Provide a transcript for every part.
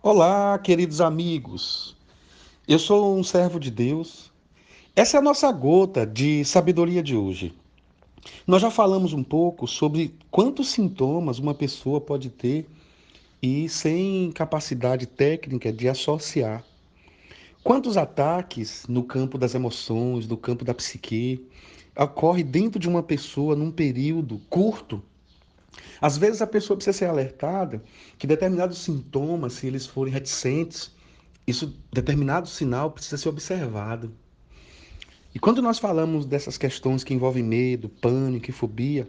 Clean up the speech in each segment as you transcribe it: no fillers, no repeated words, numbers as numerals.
Olá, queridos amigos. Eu sou um servo de Deus. Essa é a nossa gota de sabedoria de hoje. Nós já falamos um pouco sobre quantos sintomas uma pessoa pode ter e sem capacidade técnica de associar. Quantos ataques no campo das emoções, no campo da psique, ocorre dentro de uma pessoa num período curto. Às vezes a pessoa precisa ser alertada que determinados sintomas, se eles forem reticentes, isso, determinado sinal precisa ser observado. E quando nós falamos dessas questões que envolvem medo, pânico e fobia,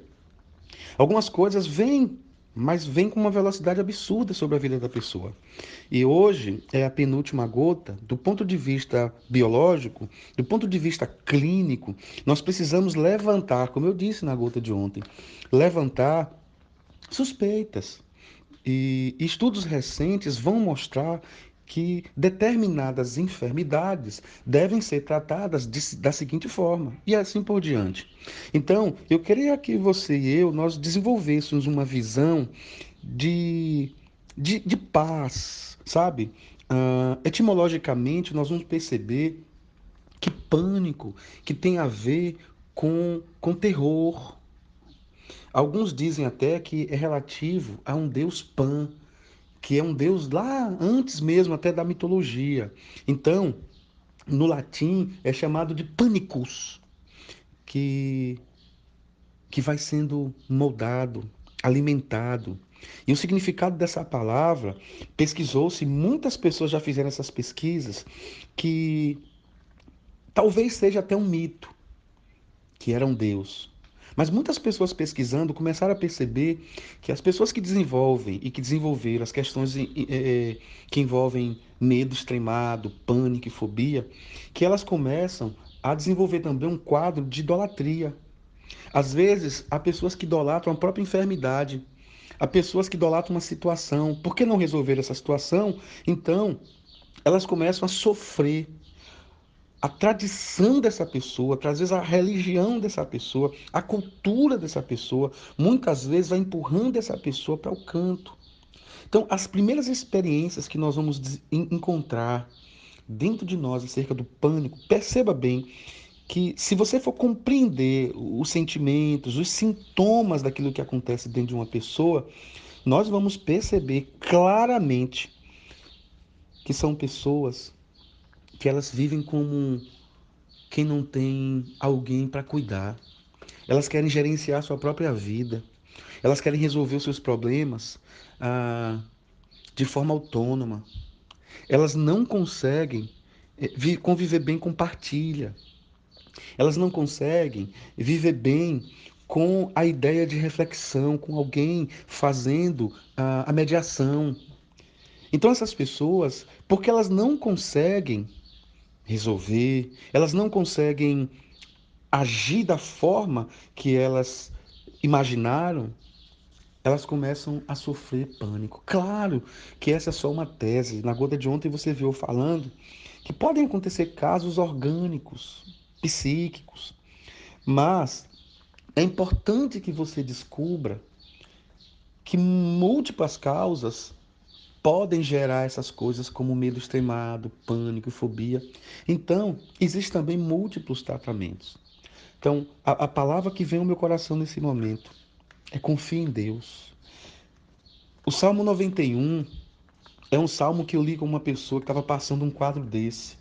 algumas coisas vêm, mas vêm com uma velocidade absurda sobre a vida da pessoa. E hoje é a penúltima gota, do ponto de vista biológico, do ponto de vista clínico, nós precisamos levantar, como eu disse na gota de ontem, levantar suspeitas. E estudos recentes vão mostrar que determinadas enfermidades devem ser tratadas da seguinte forma, e assim por diante. Então, eu queria que você e eu, nós desenvolvêssemos uma visão de, de paz, sabe? Etimologicamente, nós vamos perceber que pânico, que tem a ver com terror. Alguns dizem até que é relativo a um deus Pan, que é um deus lá antes mesmo até da mitologia. Então, no latim é chamado de panicus, que que vai sendo moldado, alimentado. E o significado dessa palavra pesquisou-se, muitas pessoas já fizeram essas pesquisas, que talvez seja até um mito, que era um deus. Mas muitas pessoas pesquisando começaram a perceber que as pessoas que desenvolvem e que desenvolveram as questões que envolvem medo extremado, pânico e fobia, que elas começam a desenvolver também um quadro de idolatria. Às vezes, há pessoas que idolatram a própria enfermidade, há pessoas que idolatram uma situação. Por que não resolver essa situação? Então, elas começam a sofrer a tradição dessa pessoa, às vezes a religião dessa pessoa, a cultura dessa pessoa, muitas vezes vai empurrando essa pessoa para o canto. Então, as primeiras experiências que nós vamos encontrar dentro de nós acerca do pânico, perceba bem que se você for compreender os sentimentos, os sintomas daquilo que acontece dentro de uma pessoa, nós vamos perceber claramente que são pessoas que elas vivem como quem não tem alguém para cuidar. Elas querem gerenciar sua própria vida. Elas querem resolver os seus problemas de forma autônoma. Elas não conseguem conviver bem com partilha. Elas não conseguem viver bem com a ideia de reflexão, com alguém fazendo a mediação. Então, essas pessoas, porque elas não conseguem resolver, elas não conseguem agir da forma que elas imaginaram, elas começam a sofrer pânico. Claro que essa é só uma tese. Na gota de ontem você viu eu falando que podem acontecer casos orgânicos, psíquicos, mas é importante que você descubra que múltiplas causas podem gerar essas coisas como medo extremado, pânico e fobia. Então, existem também múltiplos tratamentos. Então, a palavra que vem ao meu coração nesse momento é confie em Deus. O Salmo 91 é um salmo que eu li com uma pessoa que estava passando um quadro desse,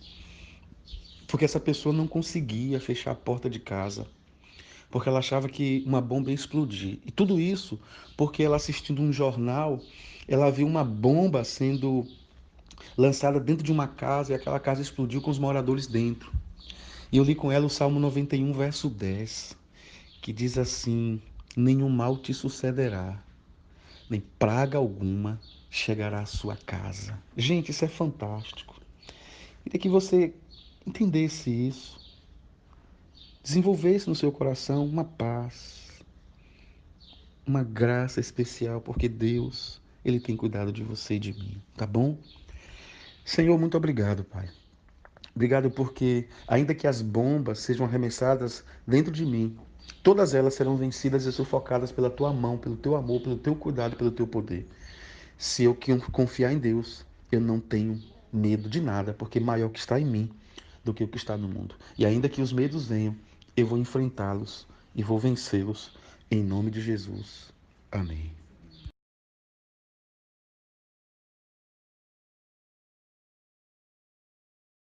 porque essa pessoa não conseguia fechar a porta de casa, porque ela achava que uma bomba ia explodir. E tudo isso porque ela assistindo um jornal, ela viu uma bomba sendo lançada dentro de uma casa e aquela casa explodiu com os moradores dentro. E eu li com ela o Salmo 91, verso 10, que diz assim: nenhum mal te sucederá, nem praga alguma chegará à sua casa. Gente, isso é fantástico. Queria que você entendesse isso, desenvolvesse no seu coração uma paz, uma graça especial, porque Deus, Ele tem cuidado de você e de mim, tá bom? Senhor, muito obrigado, Pai. Obrigado porque, ainda que as bombas sejam arremessadas dentro de mim, todas elas serão vencidas e sufocadas pela tua mão, pelo teu amor, pelo teu cuidado, pelo teu poder. Se eu confiar em Deus, eu não tenho medo de nada, porque maior que está em mim do que o que está no mundo. E ainda que os medos venham, eu vou enfrentá-los e vou vencê-los em nome de Jesus. Amém.